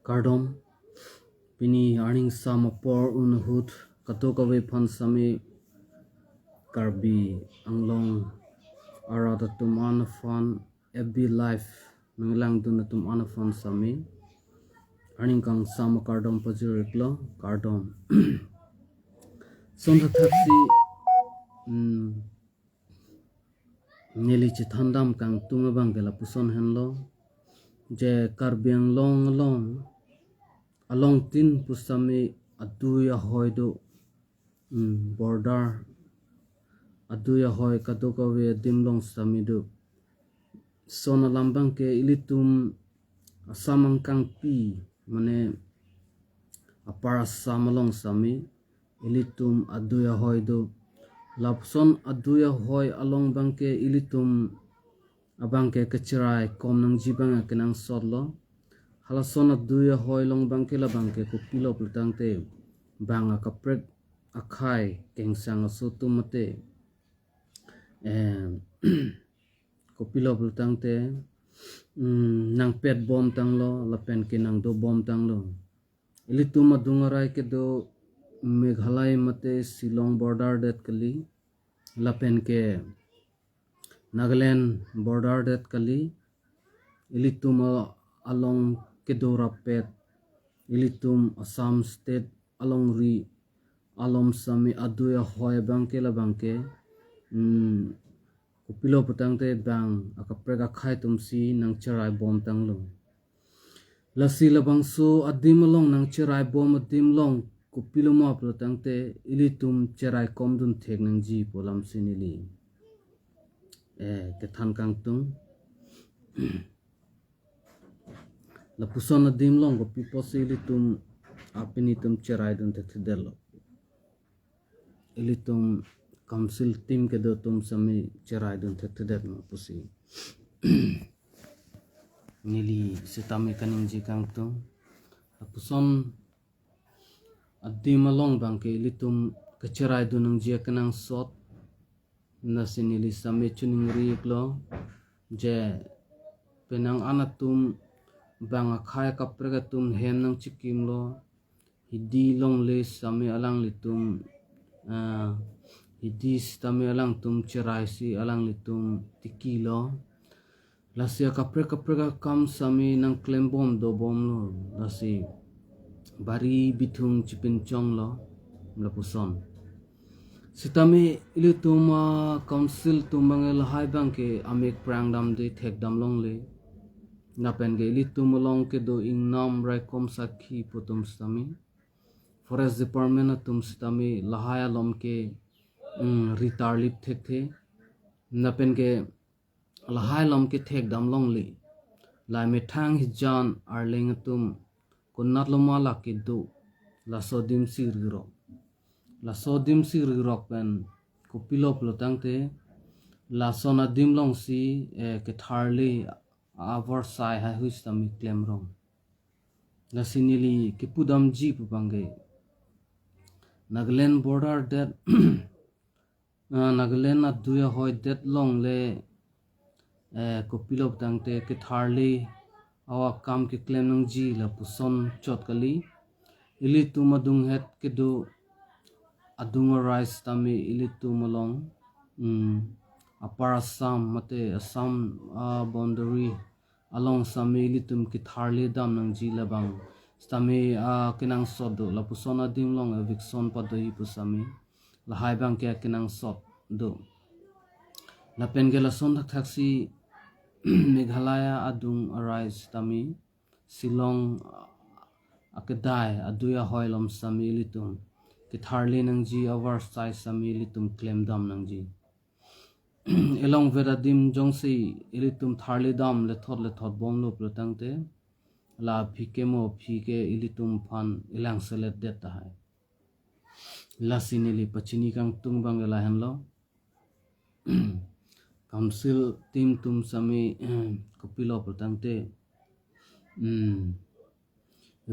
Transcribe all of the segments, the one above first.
Kardom Pini earning some por unhut Katokawe Phan Sami Karbi Anglong Arada tum Anphan Every life Nanglang Dunatum Anphan Sami earning kang some Kardom Pajuriklo Kardom Sonda Taxi Nili Chithandam Kang Tungabangela Puson Henlo Je Karbi Anglong along tin pusami aduya hoido border aduya hoi kadokawe dimlong samido sona lambang ke ilitum asamang kang pi mane apara samalong sami ilitum aduya hoido lapson aduya hoi along bangke ilitum abangke kecirai kom nang jibang akenang sodlo halasona duya hoi long bangke la bangke ko pilo plutangte banga kaprek Akhei kengsang sotu mate ko pilo plutangte nang pet bom tanglo la pen ke nang do bom tanglo ilitu madungarai ke do Meghalaya mate Shillong border det kali la pen ke Nagaland border det kali ilitu along Kedora pet ilitum Assam state along ri alom sami aduya hoy bangke la bangke kupilo putangte bang akaprega khai tumsi nang cherai bom tanglo lasi la bangso adim along nang cherai bom adim long kupilo ma putangte ilitum cherai komdun thek nang ji polam sinili kethan kang tung la puson adim long ko pipo se ilitum apinitum cherai dun thedelo ilitum council team ke do tum sami cherai dun thedet no pusi nili sitami kaning ji kang tung la puson adim long bang ke ilitum ke cherai dun nang ji kanang sot na sinili sami chuning ri klo je penang anatum bang Akhei kaprega tum hen nang chikim lo hidi long le sami alang litum hidi stami alang tum cherai si alang litum tiki lo lasia kaprega kam sami nang klembom do bom lo lasi bari bitung chipin chong lo lapuson sitami ilitum council tumangel hai bang ke amek prang dam de thek dam long le napen ge ilitum long ke do ing nam rai kom sakhi putum stami forest department atum stami lahaya lom ke ritar lip thek the napen ge lahai lom ke thek dam long le lai me thang hijan arleng atum kunat loma la ke do la sodim sirgro la sodim sirgrok pen kupilo plotangte la sona dim long si ke tharli avor sai ha huistami klemrong la sinili kipudam ji pupange Nagaland border that Nagaland aduya hoi that long le kopilo tangte ke tharli awa kam ke claim nang ji la puson chot kali ili tumadung het ke do adunga rice tami ili tumalong apara sam mate assam boundary along sami ili tum ke tharli dam nang ji la bang stami kinang sodo la pusona dim long eviction padoi pusami la hai bang ke kinang sot do la pengela son thaksi Meghalaya adung arise tami Shillong akedai aduya hoilom sami litum ke tharli nang ji over size sami litum claim dam nang ji along veradim jongsi ilitum tharli dam le thot bom lo protangte la phikemo phike ilitum Phan ilang selet det hai la sinili Pachini kang tung bangela henlo council team tum sami kopilo protangte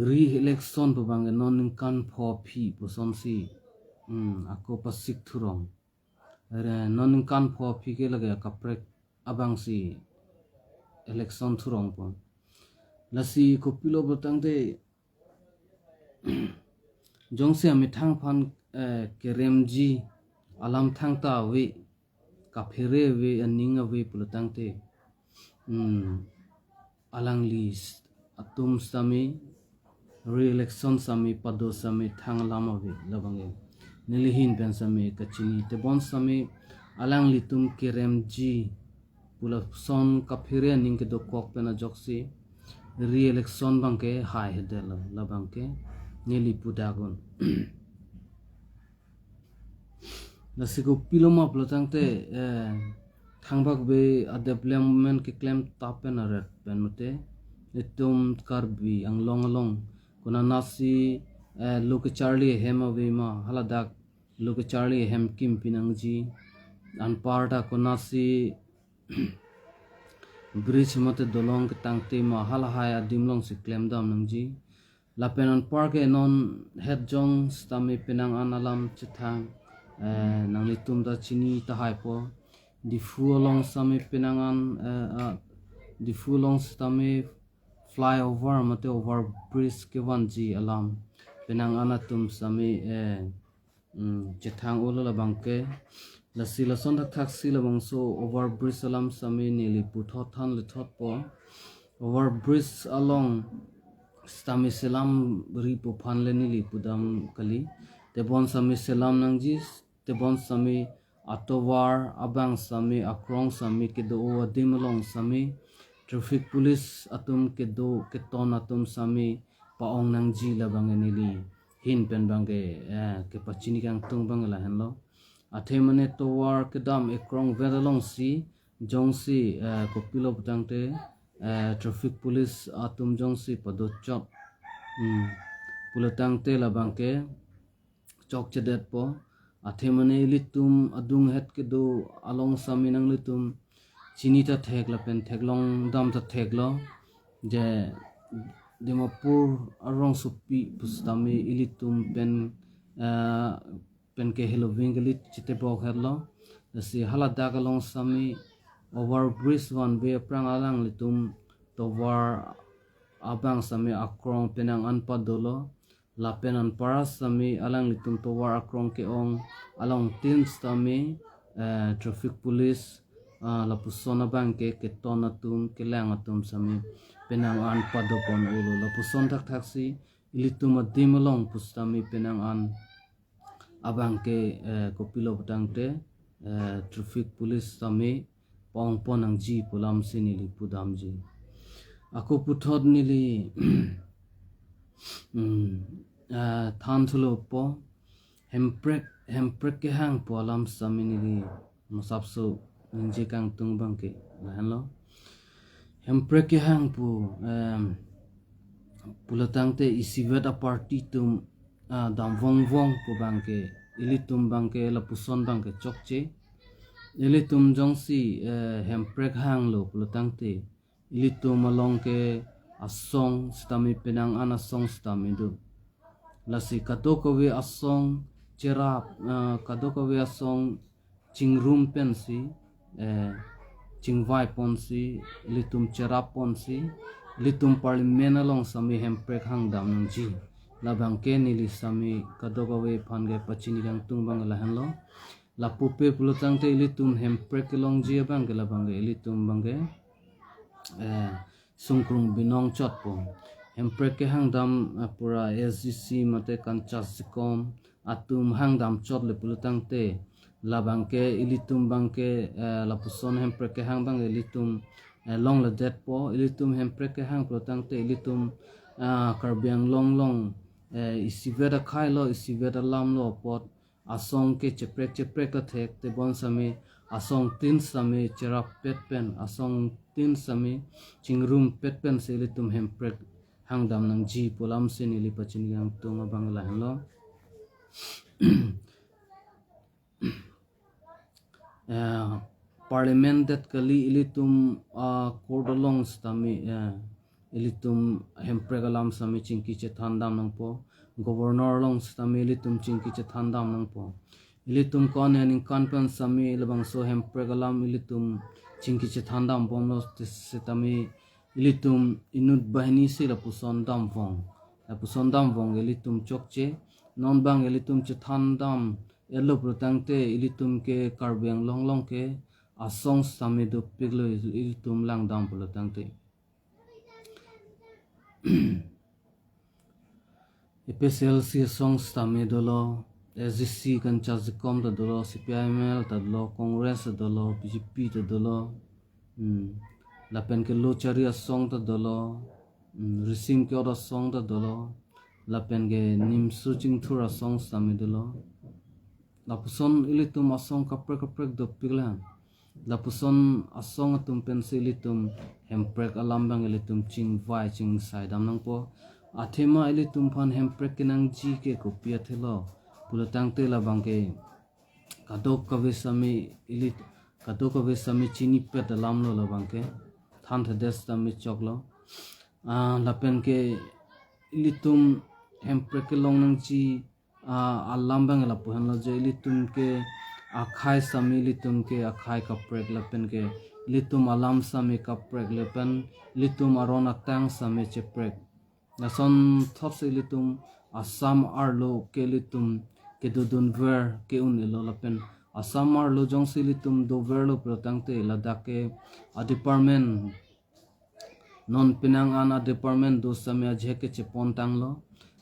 re election pabang non kan pho phi poson si ako pasik thurong re non kan pho phi ke lage kaprek abang si election thurong pon lasi ko pilo botang te jong se ami thang phan keremji alam thang ta we kaphere we aning we pulutang te alang lis atum sami re-election sami pado sami thang lama we labange nilihin pen sami kachini te bon sami alang litum keremji pula son kaphere ning ke do kok pena joksi re-election bangke hai hedela labangke nili pudagon nasigo piloma plotang te thangbak be a development ke claim tapen aret pen mate itum Karbi Anglong along kuna nasi loke Charlie hema we ma haladak loke Charlie hem kim pinangji Anpara kuna si bridge mate dolong ke tangte ma halahai adimlong si claim dam nangji lapenan park non head jong stami penang analam chithang nang litum da chini ta haipo di fuolong sami penangan di fuolong stami flyover mate over bridge ke wanji alam penang anatum sami chithang ulola bangke lasi lason taksi la bangso over bridge alam sami nili puthot than lithot po over bridge along stami selam ripu Phan le nili pudam kali tebon sami selam nangji tebon sami atowar abang sami akrong sami kedo adim long sami traffic police atum kedo keton atum sami paong nangji labang nili hin pen bangge ke Pachini kang tung bangla henlo athe mane towar kedam ekrong vedalong si jongsi kopilo butangte traffic police atum jongsi padotchop pulatang te labangke chok chedet po athe mane litum adung het ke do along saminang litum chini ta thek la pen theklong dam ta theklo je dimapur arong supi pustami ilitum pen pen ke hello wingelit chite bok herlo si haladak along sami over bridge one way prang alang litum towar abang sami akrong penang anpa dolo lapen Anpara sami alang litum towar akrong ke ong along tin sami traffic police lapusona bangke keton atum kelang atum sami penang anpa dopon ulo lapuson tak taksi ilitum adimolong pustami penang an abangke kopilo batangte traffic police sami pong ponang ji pulam sinili pudamji aku puthot nili than thulo po hemprek ke hang po alam sami nili musapso nje kang tung bangke lahanlo hemprek ke hang po pulatang te isivet a party tum dam vong po bangke ilitum bangke lapuson bangke chokche ilitum jongsi hemprek hang lo pulatang te ilitum along ke asong stami penang anasong stami do lasi kadokawe asong cerap kadokawe asong chingrum pensi chingwai ponsi litum cerap ponsi litum parliament along sami hemprek hang dam nangji labang ke nili sami kadokawe Phan ge Pachini kang tung bang lahanlo la pupe pulutang te litum hemprek along ji bang ke labang ge litum bang ge sungkrung binong chot po hemprek ke hang dam pura SGC mate kanchas sikom atum hang dam chot le pulutang te labang ke ilitum bang ke lapuson hemprek ke hang bang ilitum long la det po ilitum hemprek ke hang pulutang te ilitum Karbi Anglong isiveda khailo isiveda lamlo pot asong ke cheprek ka thek te bon sami asong tin sami cherap pet pen asong tin sami chingrum pet pen se litum hemprek hangdam nang ji pulam se nili Pachini yang tunga bangla hanlo parliament that kali ilitum kordolong stami ilitum hemprek alam sami chingki che thandam nang po governor long stami ilitum chingki che thandam nang po ilitum kon ening kanpan sami labang so hemprek alam ilitum chingki che thandam bomno setami ilitum inut bahini si la puson dam vong ilitum chokche non bang ilitum chethan dam elo protangte ilitum ke Karbi Anglong ke asong samidu piglo ilitum lang dam protangte EPSLC song stamidolo SGC kan chazikom ta dolo CPIML ta dolo Congress ta dolo BJP ta dolo lapen ke lochari song ta dolo risim ke ora song ta dolo lapen ke nimsu chingthura song stamidolo lapuson ilitum asong kaprek do piglan lapuson asong atum pensilitum hemprek alambang ilitum ching vai ching saidam nang po athema ilitum Phan hemprek kinang ji ke kopia thelo pulatang te labang ke kadok kavisami ilit kadok kavisami chini pet alamlo labang ke than thades tami choklo lapen ke ilitum hemprek ke long nang ji alambang la puhan lo je ilitum ke Akhei sami ilitum ke Akhei kaprek lapen ke ilitum alam sami kaprek lapen ilitum arona tang sami cheprek nason thops ilitum asam arlo ke ilitum ke dudun ver ke un ilo lapen asam arlo jong silitum do verlo protangte ladak ke a department non pinang an a department do sami ajhe ke chepon tanglo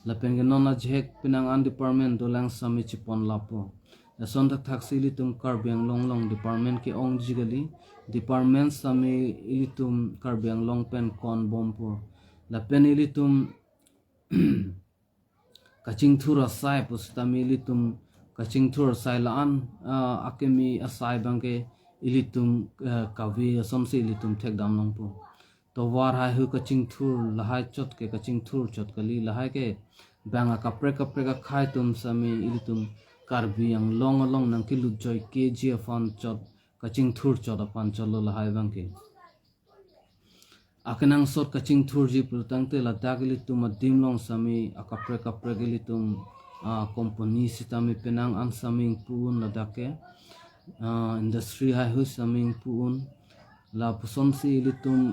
lapen ke non ajhe pinang an department do lang sami chepon lapo nason thak silitum Karbi Anglong department ke ong jigali department sami ilitum Karbi Anglong pen kon bompo lapen ilitum Kachingthur Asai pustami ilitum Kachingthur Asai laan Akeme Asai bangke ilitum kavi asomsi ilitum thek dam nongpo to war hai hu Kachingthur lahai chot ke Kachingthur chot kali lahai ke banga kapre ka khai tum sami ilitum Karbi Anglong nang kilu joy ke ji.Aphan chot Kachingthur chot Aphan cholo lahai bangke akenang sot Kachingthur ji pultangte ladak ilitum adimlong sami akapre ilitum company sitami penang an saming puun ladake industry hai hu saming puun la puson si ilitum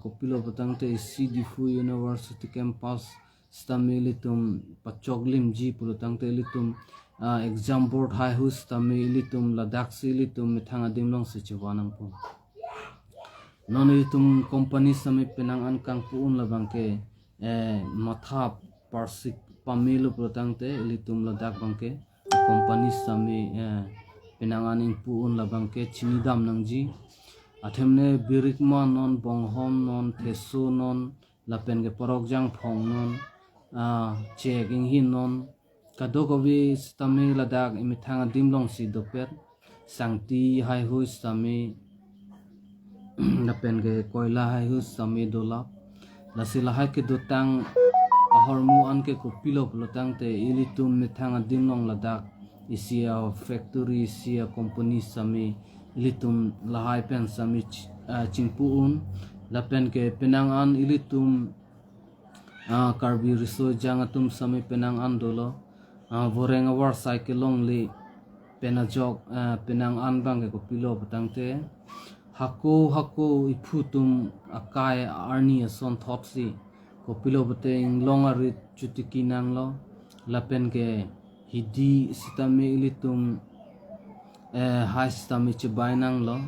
kopilo pultangte CDFU University campus sitami ilitum pachoglim ji pultangte ilitum exam board hai hu sitami ilitum ladak si ilitum mithang adimlong si chiwanang pu non ilitum company sami penang an kang puun labangke matha parsik pamilu protangte ilitum ladak bangke company sami penang aning puun labangke chinidam nangji athemne birikma non bonghom non thesu non lapen ke porogjang phong non checking hin non kadokobi stami ladak imithang dimlong si dopet sangti hai hu stami lapen ke koila hai hu sami dola lasila hai ke dotang ahormu an ke kopilo plotang te ilitum mithang adimlong ladak isia factory isia company sami ilitum lahai pen sami chingpuun lapen ke penangan ilitum Karbi riso jangatum sami penangan dolo voreng awar cyclong li penajok penangan bang ke kopilo patangte hako iputum akai arni son thopsi kopilo beteng longarit chutiki nanglo lapen ke hidi sitami ilitum hai sitami chibai nanglo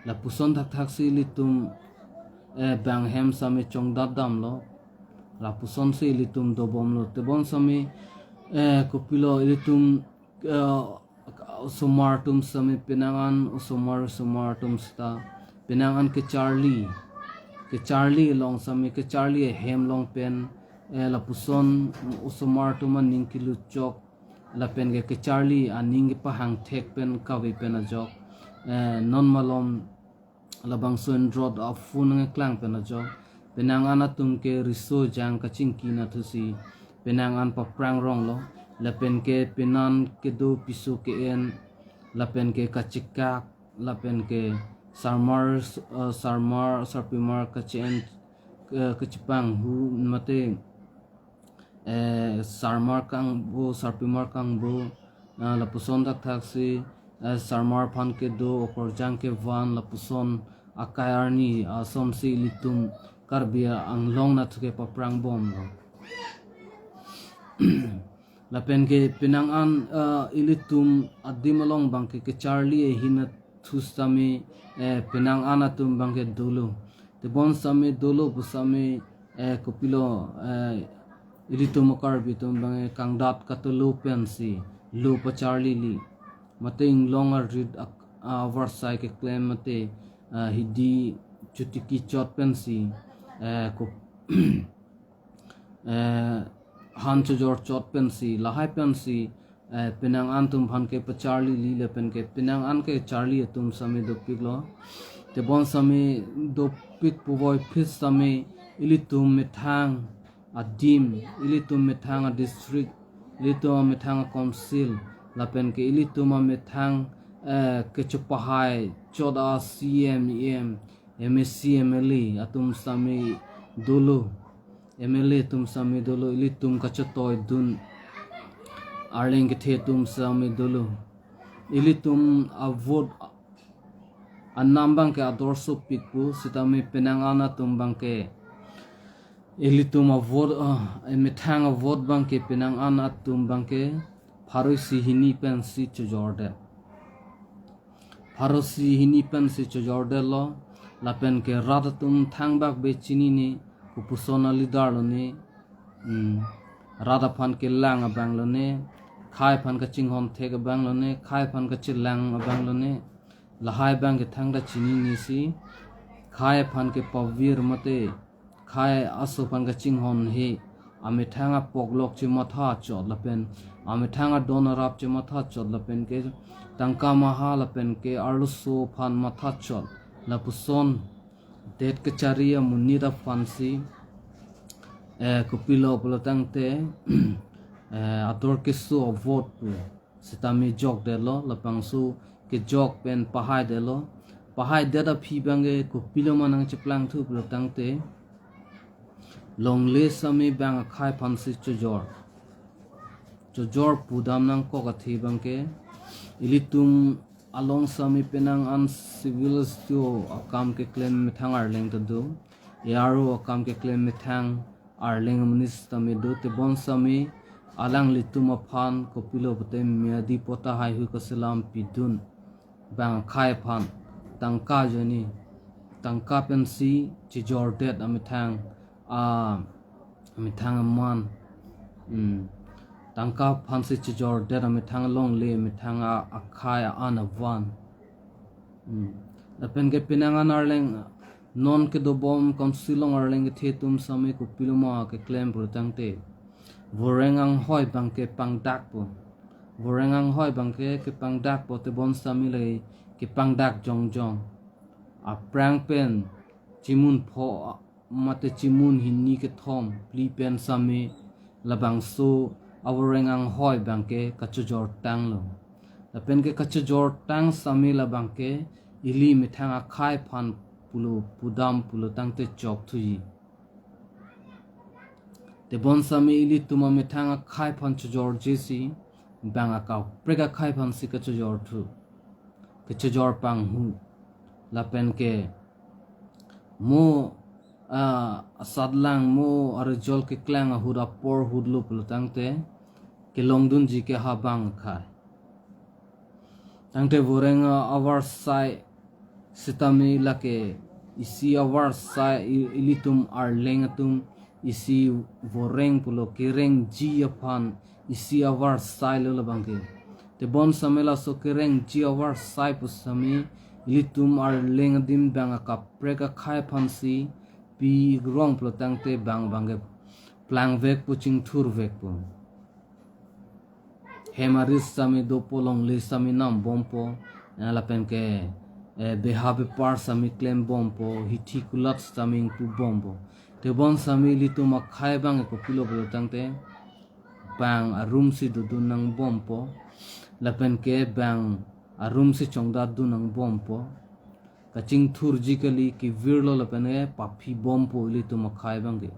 la puson thak si ilitum banghem sami chongdadam lo la puson si ilitum dobom lo tebon sami kopilo ilitum somartum sami penangan somartum sta penangan ke Charlie long sami ke Charlie hem long pen la puson somartum ning kilu chok la pen ke Charlie aning pa hang thek pen kawi pen ajok non malom la Bangso road of fun klang pen ajok penangan atum ke riso jang kachingki na thusi penangan pa prang rong lo lapen ke penan ke do piso ke en lapen ke kachikak lapen ke sarpimar kachen kachipang hu mate sarpimar kang bo la puson thak si sarmar phan ke do okorjang ke van la puson akayarni asom si litum Karbi Anglong na tu Kepaprang bom lo. Lapen ke pinangan ilitum adimalong bangke ke Charlie hinat thustami pinangan atum bangke dulu. Te bon sami dulu busami kopilo ilitum Karbi tum bangke kangdat katulu pensi lu pa Charlie li. Mate Anglong rid Asai ke claim mate hidi chutiki chot pensi ko han chojor chot pensi lahai pensi pinang an tum Phan ke pa Charlie li le pen ke pinang an ke Charlie tum sami do piglo te bon sami do pig puboy phis sami ilitum methang adim ilitum methang district ilitum methang council la pen ke ilitum methang ke chupahai choda CM MSC MLE atum sami dulu MLA tum sami dulu ilitum kachatoy dun arling ke tum sami dulu ilitum avod anambang ke adorso pikpu sitami penangana tumbang ke ilitum avod methang avod bang ke penangana tumbang ke pharosi hini pensi chojorde pharosi hini pensi chojorde lo lapen ke radatum thangbak be chini ni kupusona lidar lo ne rada Phan ke lang abang lo ne khai Aphan.Kachingthur thek abang lo ne khai Aphan.Kachingthur abang lo ne lahai bang ke thangda chini ni si khai Phan ke pavir mate khai aso Aphan.Kachingthur he ame thanga poglok che matha chot lapen ame thanga donarap che matha chot lapen ke tangka maha lapen ke arluso Phan matha chot lapuson det ke charia munira fansi kupilo pelotangte ator kesu vote pu sitami jok delo lapangsu ke jok pen pahai deda phi bange kupilo manang cheplang thu pelotangte longle sami bang khai fansi chojor pudam nang ko kathi bangke ilitum along sami penang an civils to akam ke claim mithang arleng to do yaro akam ke claim mithang arleng minister me do te bon sami alang litum Phan kopilo bote miadi pota hai hu ko salam pidun bang khai Phan tangka joni tangka pensi chi jordet amithang amithang man tangka Phan si chi jordet amithang long le mithang Akhei anavan lapen ke pinangan arleng non ke do bom konsilong arleng ke thetum sami ko piloma ke claim protangte vorengang hoi bang ke pangdak po vorengang hoi bang ke pangdak po te bon sami le ke pangdak jongjong a prang pen chimun pho mate chimun hinni ke thom pli pen sami labang soavorengang hoi bang ke kachujor tanglo lapen ke kachujor tang sami labang ke ili mithang Akhei Phan pulo pudam pulo tangte chok thui te bon sami ili tuma mithang Akhei Phan chojor jesi bang akaw prega Akhei Phan si ka chojor thu ke chojor pang hu lapen ke mo asadlang mo arjol ke klang hura por hudlu pulo tangte ke longdun ji ke habang khai tangte vorenga awar sai sitami lake isi awar sai ilitum arlengatum isi voreng pulo kereng ji.Aphan isi awar sai lo bangke te bon samela so kereng ji.Awar sai pusami ilitum arlengadim banga kapreka Akhei Phan si pi rong pulo tangte bang bangge plang vek Aphan.Kachingthur vek pu hemaris sami do polong le sami nam bompo lapen ke behabe par sami claim bompo hitikulat sami tu bompo te bon sami litum Akhei bang ko pilo bolo tangte bang arum si du nang bompo lapen ke bang arum si chongda du nang bompo Kachingthur jikali ki virlo lapen papi bompo litum Akhei bang ge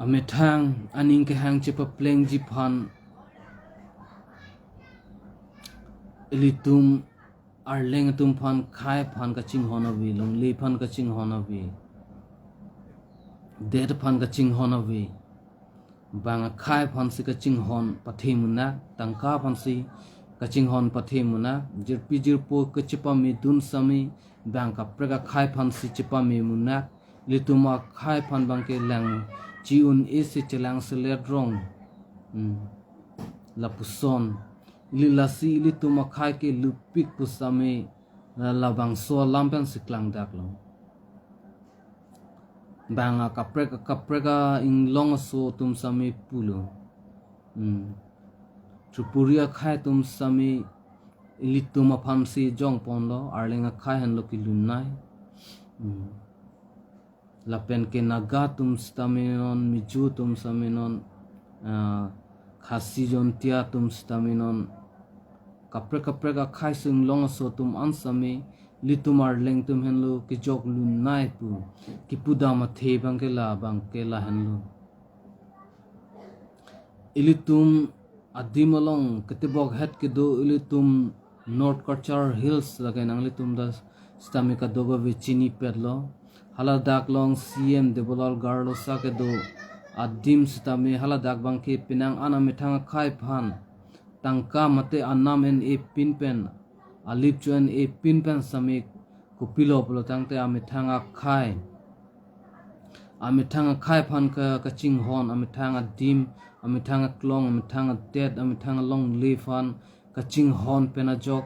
amethang aning ke hang chepa pleng ji.Aphan ilitum Arleng tum Phan Khai Aphan.Kachingthur long li Aphan.Kachingthur Edet Aphan.Kachingthur bang Khai Aphan si Kachingthur pathimuna tangka Aphan si Kachingthur pathimuna jirpo kechipa mi dun sami bang kaprega Khai Aphan si chipa mi muna lituma Khai Aphan bangke lang jiun isi celang seledrong la puson lilasi lituma Khai ke lupik pusami la Bangso lampen siklang daklong banga kaprega Anglong so tum sami pulo Tripuria Khai tum sami lituma Aphan si jong ponlo arlenga Khai han loki lunai lapen ke naga tum staminon miju tum saminon khasi jontia tum staminon kaprega Khai sing long so tum ansami litumar leng tum henlo ki jok lunai pu ki pudama the bangke la henlo ilitum adimalong ketibok het ke do ilitum North Culture Hills lagai nang litum da stamika dogo Pachini pedlo hala dak long CM debolal garlo sa ke do adim stami hala dak bangke pinang ana mithang Khai Aphan tangka mate anam en e pinpen alip chuan e pinpen samik kupilo polo tangte amithanga Khai Aphan.Kachingthur amithanga dim amithanga klong amithanga Adet amithanga long lefan Kachingthur penajok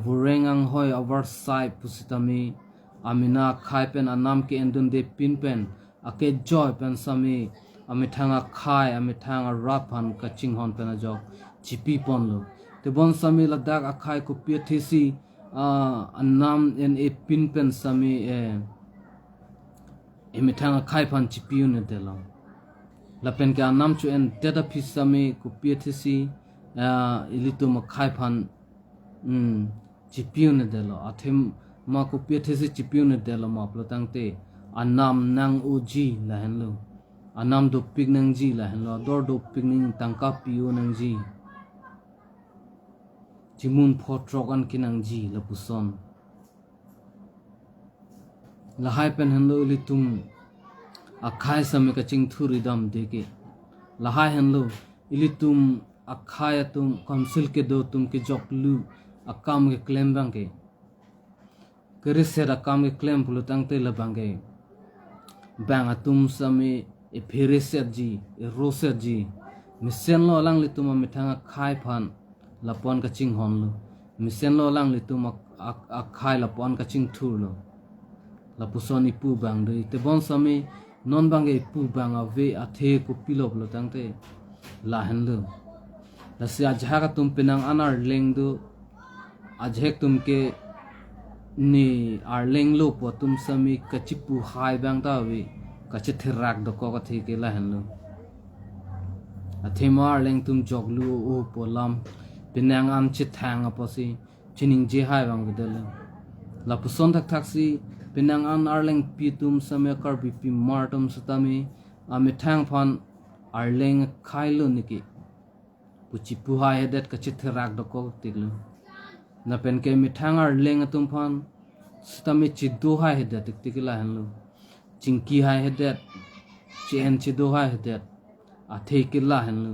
vurengang hoi over side pusitami amina Khai pen anam ke endun de pinpen ake joy pen sami amithanga Khai amithanga Aphan.Kachingthur penajok chipi ponlo te bon sami ladak Akhei ko piethisi anam en e pinpen sami emithanga Khai Aphan chipiu ne delong lapen ke anam chu en data pisami ko piethisi ilitum Khai Aphan chipiu ne delo athem ma ko piethisi chipiu ne delo ma plotangte anam nang uji la henlo anam do pignang ji la henlo dor do pigning tangka piu nang ji Jimun potrokan kinang ji la puson la pen henlo ilitum Akhei sami Kachingthur idam deke la henlo ilitum Akhei atum council ke do tum ke joklu akam ke claim bangke kereser akam ke claim pulutang te la bangke bang atum sami e phereset ji e roset ji misen lo lang litum mithanga Khai Aphan lapon Kachingthur lo misen lo lang litum Akhei lapon Kachingthur lo la puson ipu bang de te bon sami non bang ipu bang ave athe ko pilop lo tangte la henlo la sia jhaga tum pinang anar leng do ajhek tum ke ni ar leng lo po tum sami kachipu hai bang ta we kachithirak do ko ka the ke la henlo athema leng tum joglu o polam pinang am chithang aposi chining je hai bang bedel la puson thak si pinang an arleng pitum same Karbi pi martum sutami amithang Phan arleng khailo niki puchi puha Edet kachithirak do ko tiglu na pen ke mithang arleng atum Phan sutami chidu ha Edet tikila hanlo chingki ha Edet chen chidu ha Edet athe kila hanlo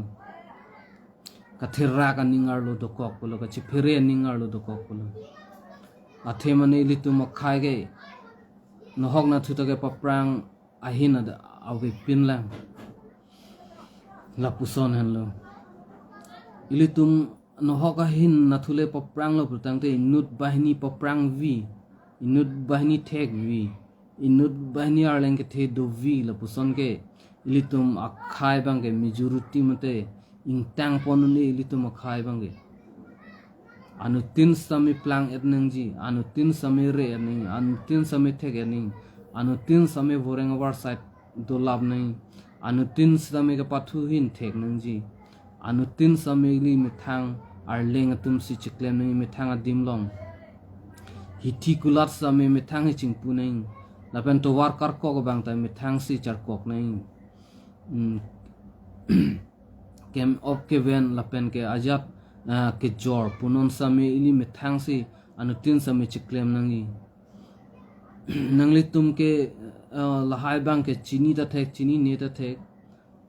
kathira ka ningar lo do kok polo ka chiphere ningar lo do kok polo athe mane litum Akhei ge nohok na thuta ke Kepaprang ahina da ave pinlang la puson hanlo ilitum nohok ahin na thule Kepaprang lo putang te inut bahini Kepaprang vi inut bahini thek vi inut bahini arleng ke the do vi la puson ke ilitum Akhei bang ke majority mate ingtang ponuni ilitum Akhei bang ke anu tin sami plang etneng ji anu tin sami re ning anu tin sami thek ning anu tin sami voreng war side do lab ning anu tin sami ke pathu hin thek nang ji anu tin sami li mithang arleng atum si chiklem ning mithang adim long hithi kulat sami mithang hi chingpu ning lapen to war kar ko bang ta mithang si char kok ning kem op ke ven lapen ke ajak ke jor punon sami ili mithang si anutin sami chiklem nangi nangli tum ke lahai bang ke chini ta thek chini ne ta thek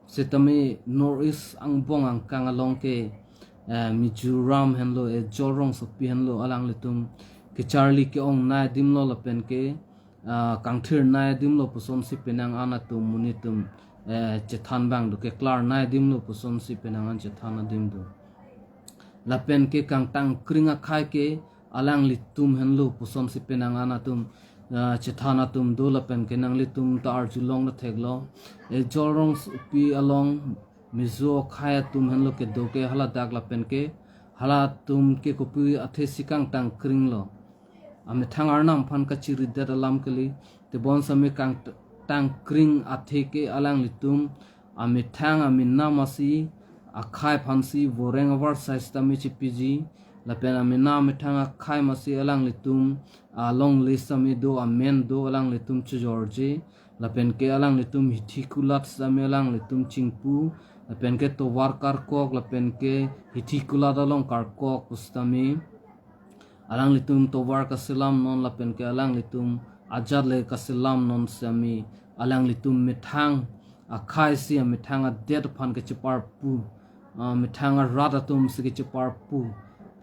setame north east angbong ang kangalong ke Mizoram henlo jorong sopi henlo alang litum ke Charlie ke ong na dimlo lapen ke kangthir na dimlo puson si penang anatum munitum chethan bang do Keklar na dimlo puson si penang an chethan dim do lapen ke kang tang kringa khai ke alang litum henlo puson si penang anatum chethan atum do lapen ke nang litum ta arjulong na theglo jorong pi along Mizo khaya tum henlo ke do ke hala dak lapen ke hala tum ke kopi athe sikang tang kring lo ame thang arnam phan kachi ridda alam kali te bon same kang tang kring athe ke alang litum ame thang ame namasi akhai phansi voreng over size tami chipiji lapen ame na me thang akhai masi alang litum along list ame do amen do alang litum chu george lapen ke alang litum hitikulat same alang litum chingpu lapen ke to worker kok lapen ke hitikulat along kar kok pustami alang litum to work asilam non lapen ke alang litum ajad le kasilam non sami alang litum mithang akhai si mithang adet phan ke chipar pu mithang radatum si ke chipar pu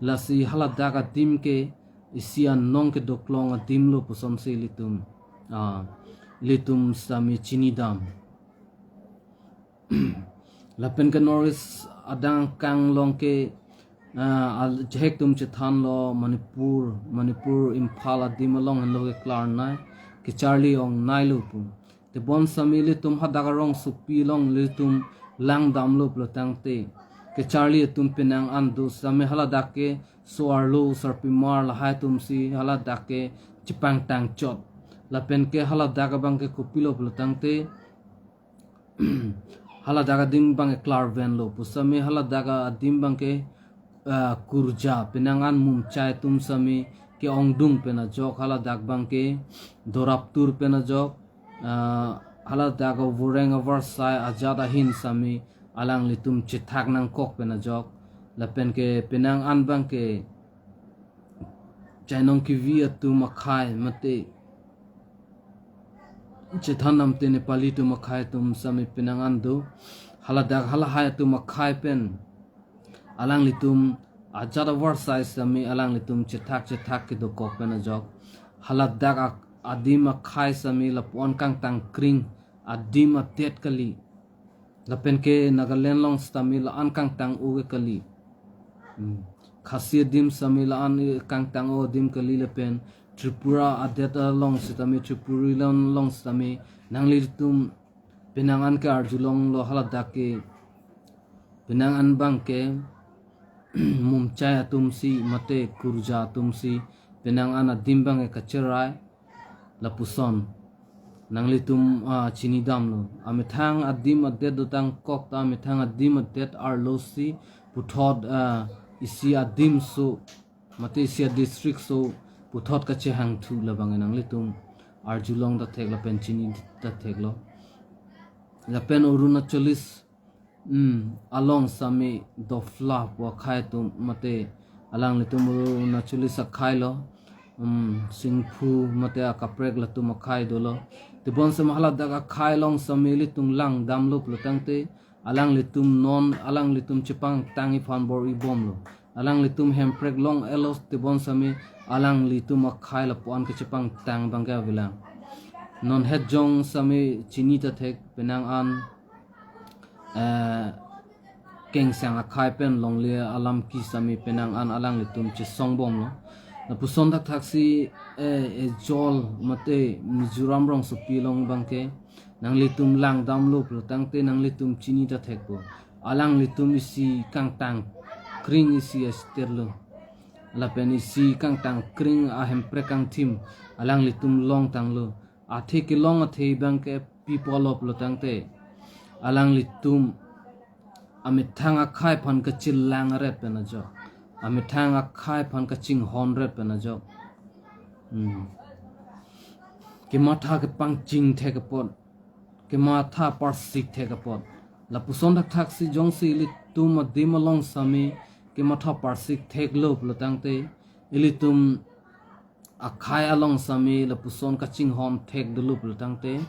lasi halada ka dim ke isian nong ke doklong dim lo pusom se litum litum sami chinidam lapen ke noris adang kang long ke jehek tum chethan lo manipur imphala dimalong han lo ke Keklar nai ke Charlie ong nai lo pu te bon sami litum hadagarong supi long litum lang dam lo plotang te ke Charlie tum penang andu sami hala dakke soar lo sarpimar la hai tum si hala dakke chipang tang chot lapen ke hala daga bang ke kupilo plotang te hala daga dim bang Keklar ven lo pusami hala daga dim bang ke kurja penangan mum chai tum sami ke ongdung pena jok hala dag bang ke dorap tur pena jok hala daga voreng over sai ajada hin sami alang litum chithak nang kok pena jok lapen ke penang an bang ke chainong ki vi atu makhai mate chethanam te nepali tu makhai tum sami penang an do hala dag hala hai tu makhai pen alang litum ajada war sai sami alang litum chithak ke do kok pena jok hala dag adima khai sami lapon kang tang kring adima tet kali lapen ke Nagaland long sami la an kang tang u kali khasi dim sami la an kang tang o dim kali lapen Tripura Adet long sitami Tripuri long sami nangli tum penangan ke arjulong lo hala dake penangan bang ke mumchaya tumsi mate kurja tumsi penangan adim bang ke kacherai lapuson nangli tum chinidam lo amithang adim adet dutang kok ta amithang adim adet arlosi puthod isi adim so mate isi district so puthot kache hang thu labang nangli tum arjulong da thek la pen chini da thek lo la pen Arunachalis along sami dofla wa khai tum mate alang litum Arunachalis khai lo singphu mate akaprek la tum khai do lo tibon sam hala daga khai long sami litum lang dam lo plotang te alang litum non alang litum chipang tangi phan bor ibom lo alang litum hemprek long elos tibon sami alang litum khai la pon ke chipang tang bangga bilang non het jong sami chini ta thek penang an keng sang akhai pen long le alam ki sami penang an alang litum chi songbom lo na puson dak thaksi jol mate Mizoram rong sopi long bangke nang litum lang dam lo plotang te nang litum chini ta thek bo alang litum isi kang tang kring isi esterlo lapen isi kang tang kring ahem prekang tim alang litum long tang lo athe ke long athe bang ke people of lotang te alang litum amithang akhai phan ka chilang ret pena jo amithang akhai phan ka ching hon ret pena jo ke matha ke pang ching the ke pot ke matha par sik the ke pot la puson dak thak si jong si litum adim long sami ke matha par sik thek lo lotang te ilitum Akhei along sami la puson kaching hon thek dulu peltangte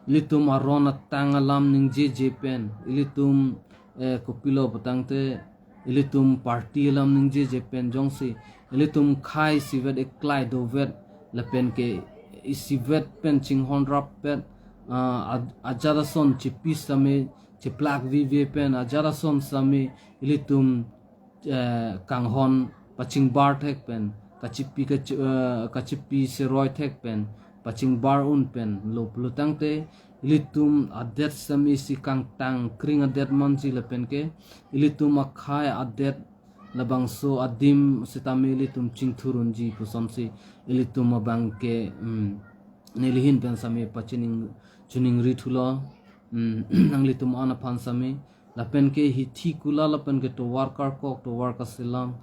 ilitum aron atang alam ning ji.Aphan ilitum kopilo petangte ilitum party alam ning ji.Aphan jongsi ilitum Khei sivet eklai dovet lapen ke isivet pen ching hon rap pen ajara son chipi sami chiplak vive pen ajara son sami ilitum kang hon paching bar thek pen kachipi seroi thek pen paching bar un pen lo plutang te ilitum adet sami si kang tang kring adet manji la pen ke ilitum Akhei adet la bangso adim sitami ilitum chingthurun ji puson si ilitum abang ke nilihin pen sami Pachini chuning rithulo nang litum ana Phan sami la pen ke hithi kula la pen ke to worker kok to worker silam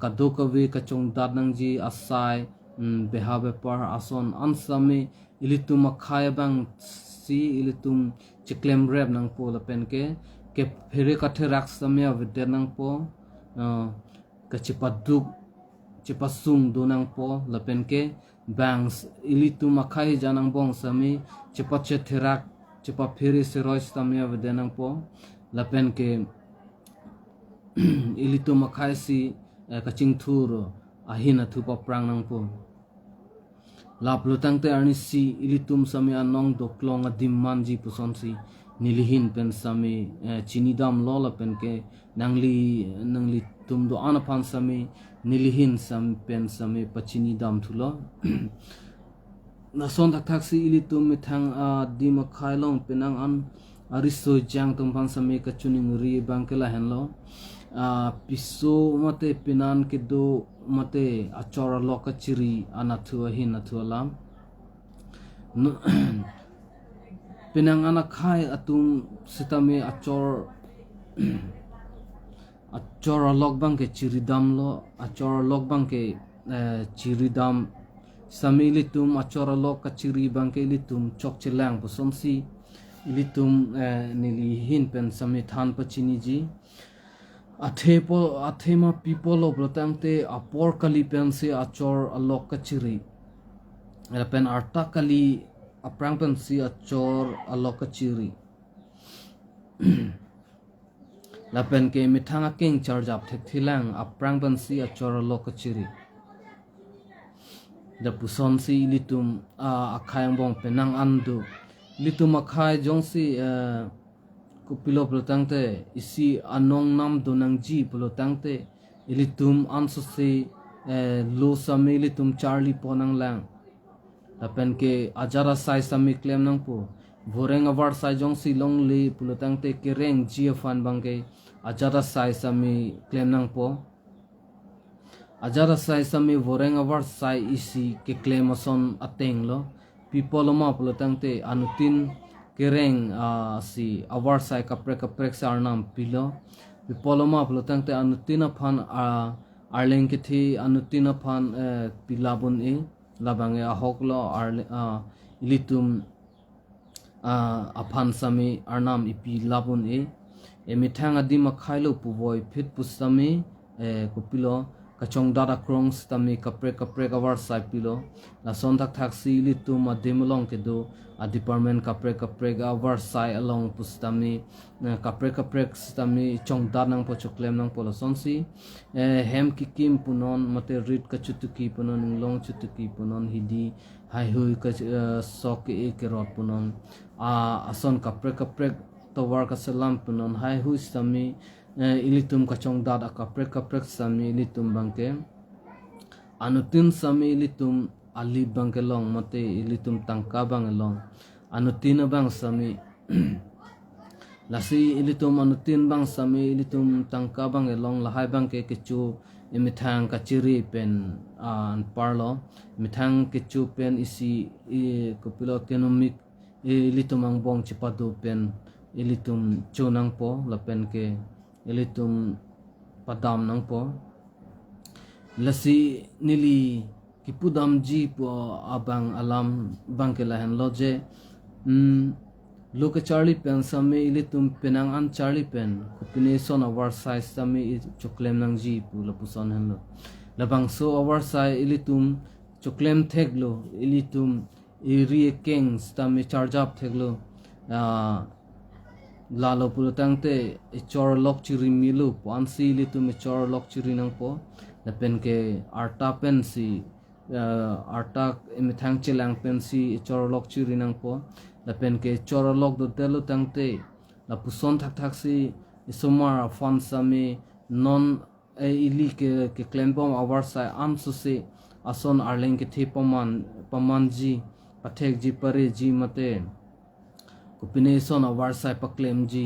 kadokawe kachong dadang ji Asai behave par ason ansami ilitum Akhei bang si ilitum chiklem rep nang po la pen ke Kevirve kathe rak samya vidya nang po kachipaduk chipasung do nang po la pen ke bangs ilitum Akhei janang bong sami chipache therak Kepaprang seroi samya vidya nang po la pen ke ilitum Akhei si Aphan.Kachingthur ahina thu Kepaprang nang po la plutang te arni si ilitum sami anong doklong adim manji puson si nilihin pen sami chini dam lo la pen ke nangli tum do ana Phan sami nilihin sam pen sami Pachini dam thulo na son thak si ilitum mithang dim Akhei long penang an ariso jang tum Phan sami kachuning ri bangkela henlo piso mate pinan ke do mate achora loka chiri anathu hin athu alam pinang ana Khei atum sitame achora lok bang ke chiri dam lo achora lok bang ke chiri dam samilitum achora lok ka chiri bang ke litum chok chelang posonsi ilitum nili hin pen sami than Pachini ji athema people of latangte apor kali pen se achor alok kachiri pen arta kali aprang pen si achor alok kachiri lapen ke mithanga king charge up thek thilang aprang pen si achor alok kachiri da puson si litum Akhei bong penang andu litum Akhei jongsi kupilo pelotangte isi anong nam donang ji pelotangte ilitum ansusi lo sami ilitum Charlie ponang lang lapen ke ajara sai sami claim nang po voreng award sai jong si long li pelotangte kereng ji.Aphan bangke ajara sai sami claim nang po ajara sai sami voreng award sai isi ke claim ason ateng lo people ma pelotangte anutin kereng si awar sai kaprek sarnam pilo pipoloma pelotang te anutina Phan arleng kethi anutina Phan pilabun labange Ahok lo ilitum Aphan sami arnam ipi labun emithang adim Akhei lo puvoi phit pusami kupilo kachong dada krong stami kaprek awar sai pilo la son thak si ilitum adimlong kedo a department kaprek awar sai along pustami kaprek stami chong danang po choklem nang polo sonsi hem kikim punon mate rit kachutuki punon Anglong chutuki punon hidi hai hui ka sok ke rot punon ason kaprek tawar ka salam punon hai hui stami ilitum kachong dada kaprek sami ilitum bangke anutin sami ilitum ali bangke long mate ilitum tangka bang long anutin bang sami lasi ilitum anutin bang sami ilitum tangka bang long lahai bangke kechu imithang kachiri pen Anpara lo mithang kechu pen isi kopilo economic ilitum ang bong chipadu pen ilitum chunang po lapen ke ilitum padam nang po lasi nili kipudam ji po abang alam bangkelahan loje loka Charlie pen sami ilitum penang an Charlie pen kupine son awar size sami choklem nang ji pu lapuson hanlo labang so awar sai ilitum choklem theglo ilitum iri keng stami charge up theglo lalo pulutangte chor lok chiri milu pansi ilitum chor lok chiri nang po lapen ke arta pensi arta emithang chelang pensi chor lok chiri nang po lapen ke chor lok do telu tangte la puson thak thak si isomar fun sami non ili ke klembom awar sai am su se ason arleng ke the paman ji pathek ji pare ji mate kupine son awar sai paklem ji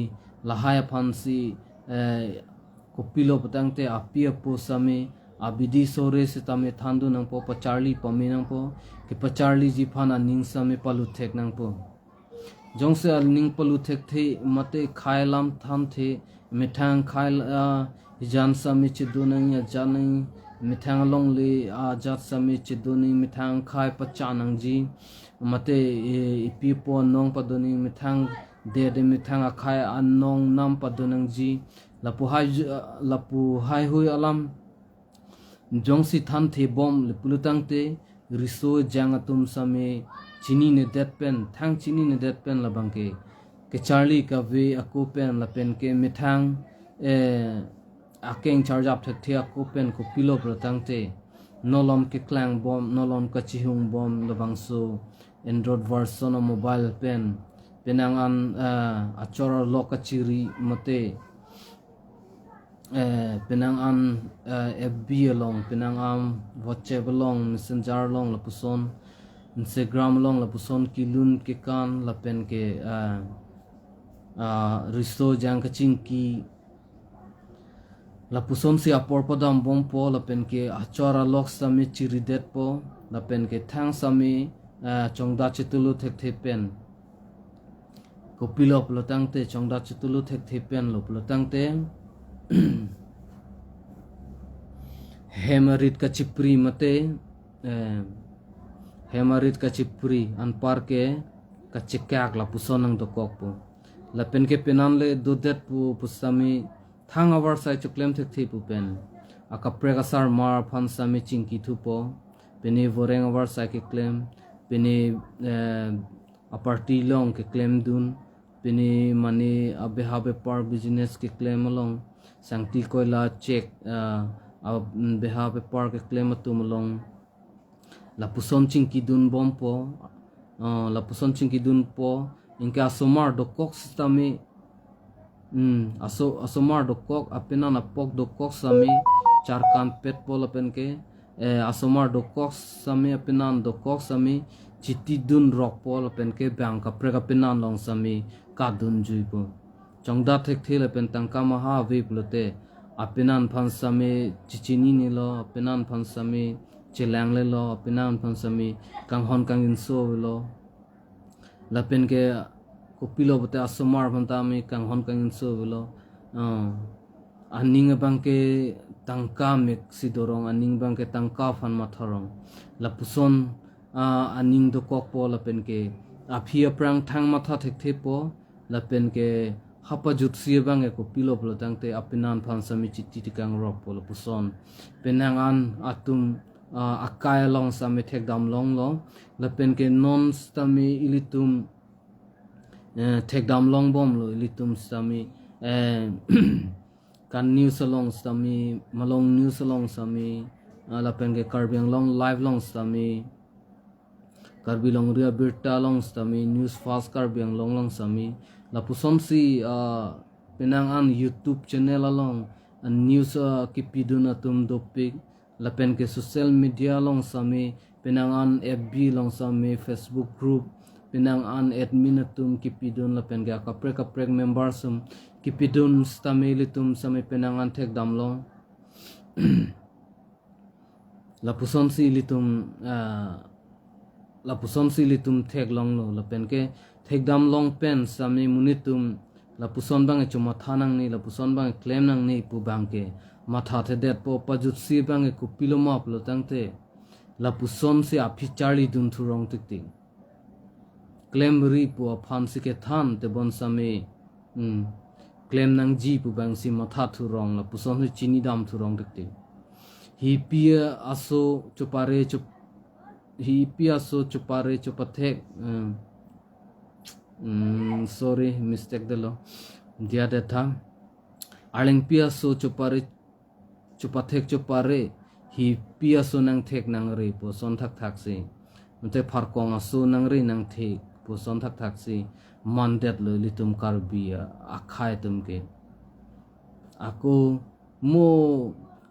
lahaya phansi kopilo patangte apia po sami abidi sore se tame thandu nang po pacharli pami nang po ke pacharli ji phana ning sami palu thek nang po jongse al ning palu thek the mate khailam tham the mithang khail jan sami chidunang ya janang mithang long le jat sami chiduni mithang khai pachanang ji mate ipi po nong paduni mithang de mithang akhai anong nam padunang ji lapu hai hui alam jongsi than the bom le pulutang te riso jangatum sami chini ne det pen thang chini ne det pen labangke ke charlie ka ve aku pen la pen ke mithang akeng charge up the aku pen ko pilo protang te nolom ke klang bom nolom ka chihung bom lo bangso android version of mobile pen penangan achora lokachiri mate penangan FB along penangan WhatsApp along messenger along la puson Instagram along la puson kilun ke kan la pen ke risto jang kachingki la puson si apor padam bom po la pen ke achora lok sami chiridet po la pen ke thang sami chongda chitulu thek the pen kopilo plotang te chongda chitulu thek the pen lo plotang te hemarit ka chipri mate hemarit ka chipri anpar ke ka chikak la pusonang dokok po la pen ke penan le dudet pu pusami thang awar sai chuklem thek thi pu pen akapre ka sar mar phan sami chingki thu po peni voreng awar sai ke claim peni aparty long ke claim dun peni mani abehabe par business ke claim along sangti koila check behabe par ke claim atum along la puson chingki dun bom po la puson chingki dun po inka somar dokok stami asomar dokok apena na pok dokok sami char kan pet pol apen ke asomar dokok sami apenan dokok sami chiti dun rock pol apen ke bang ka prega penan long sami ka dun jui po chongda thek thel apen tangka maha ve plote apenan phan sami chichini ni lo apenan phan sami chelang le lo apenan phan sami kanghon kangin so lo lapen ke kopilo bote asomar phanta mi kanghon kangin so lo aning bangke tangka mek sidorong aning bangke tangka phan matharong lapuson aning do kok po lapen ke aphia prang thang matha thek the po lapen ke hapa jutsi bange kopilo plotangte apenan phan sami chitti tikang rok po lapuson penangan atum akai long sami thek dam long lo lapen ke non stami ilitum thek dam long bom lo ilitum stami kan news along stami malong news along sami lapen ke Karbi long live long stami Karbi long ria birta long stami news fast Karbi long sami lapuson si penangan YouTube channel along news kipidun atum dopik lapen ke social media long sami penangan FB long sami Facebook group penangan admin atum kipidun lapen ke kaprek member sum kipidun stami litum sami penangan thek dam long lapuson si litum thek long lo lapen ke thek dam long pen sami munitum lapuson bang chuma thanang ni lapuson bang claim nang ni pu bang ke matha the det po pajut si bang ku piloma plo tangte lapuson si aphi charlie dun thurong tik tik claim ri po phan si ke than te bon sami claim nang ji pu bang si matha thurong lapuson si chini dam thurong tik tik hi pia aso chupare chup hi piaso chupare chupathek sorry mistake delo dia detha arling piaso chupathek chupare hi piaso nang thek nang re po son thak thak se mte pharkong aso nang re nang thek po son thak thak se mandet lo litum karbi akhai tum ke aku mo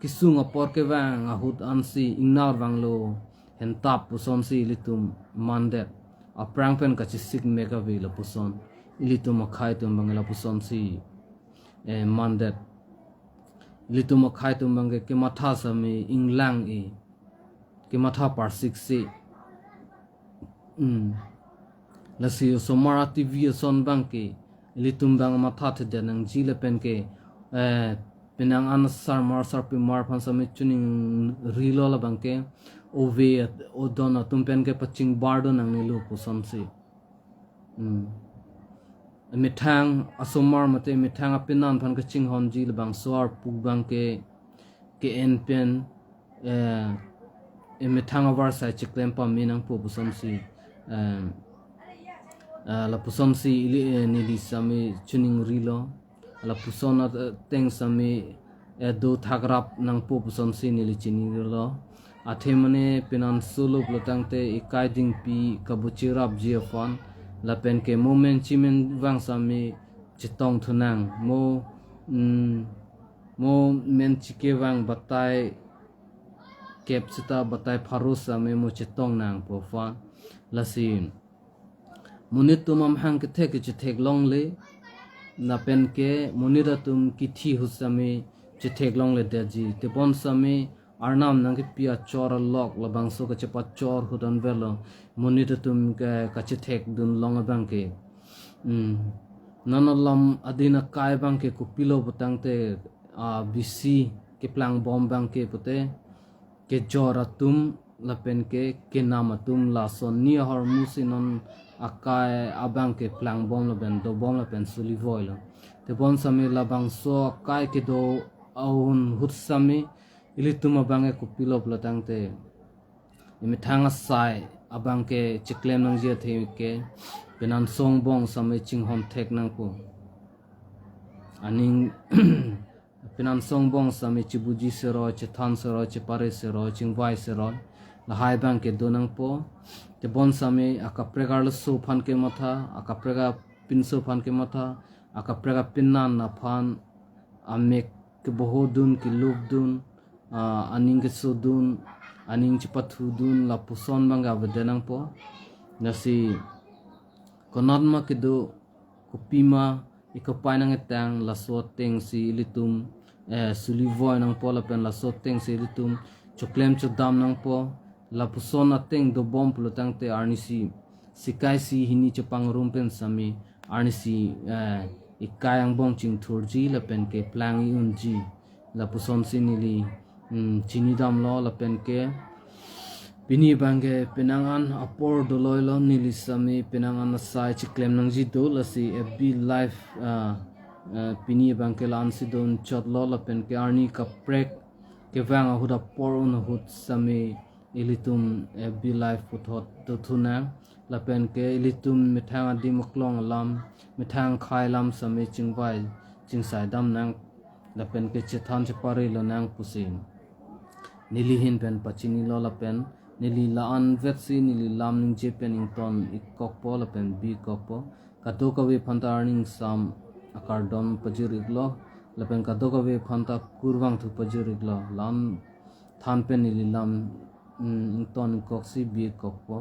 kisung apor ke wang ahut ansi ingnar wang lo hentap puson si litum mandet aprang pen kachisik mega vela puson ilitum akhai tum bangla puson si mandet ilitum akhai tum bangge ke matha sami inglang ke matha parsik si lasi somara tv son bangke ilitum bang matha the nang jile pen ke penang ansar marsar pimar phan sami chuning rilo la bangke ove odona tumpen ke paching bardo nang nilu puson si mithang asomar mate mithang apinan phan kaching honji bang soar pug bangke ke en pen mithang avar sai chiklem pa minang pu puson si la puson si nili sami chuning rilo la puson teng sami do thagrap nang pu puson si nili chini rilo athemane pinan solo plotangte ikai ding pi kabuchirap ji.Aphan la pen ke moment chimen wang sami chitong thunang mo men chike wang batai kep sita batai pharus sami mo chitong nang po Phan lasin munit tumam hang ke thek long le na pen ke munira tum kithi husami chithek long le deji te bon sami arnam nang pia chor lok la bangso ka chepa chor hudan velo munira tum ka chithek dun long bangke nanolam adina kai bangke kupilo butangte bisi ke plang bom bangke pute ke joratum la pen ke namatum la son ni har musinon akai abang ke plang bom la ben do bom la pen suli voilo te bon sami la bangso kai ke do aun hut sami ilituma bange kupilo platangte imi thanga sai abang ke chiklem nang je the ke penan song bong sami chinghom thek nang ko aning penan song bong sami chibuji sero chithan sero chipare sero chingwai sero la hai bang ke donang po te bon sami akapregar so phan ke matha akaprega pinso phan ke matha akaprega pinnan na phan amek ke bohodun ki lubdun aning ke sudun aning chipathu dun la puson banga bedenang po nasi konatma ke do kupima ikopai nang etang la so teng si litum sulivoy nang po la pen la so teng si litum choklem chodam nang po la puson ateng do bom plutang te arnisi sikai si hini chapang rumpen sami arnisi ikayang bong ching thurji la pen ke plangi unji la puson sinili chini dam lo la pen ke pini bangge penangan apor doloi lo nili sami penangan asai chiklem nangji do la si fb live pini bangke lan si don chot lo la pen ke arni ka prek ke wang ahuda por un hut sami ilitum fb live puthot to thuna la pen ke ilitum mithang adi moklong lam mithang khai lam sami chingbai chingsai dam nang la pen ke chethan chepare lo nang pusin nilihin pen pachini lo la pen nili la an vetsi nili lam ning je pen ington ikokpo la pen bi kokpo katokawe phanta earning sam akardon pajiriglo la pen katokawe phanta kurwang thu pajiriglo lam than pen nili lam ington koksi bi kokpo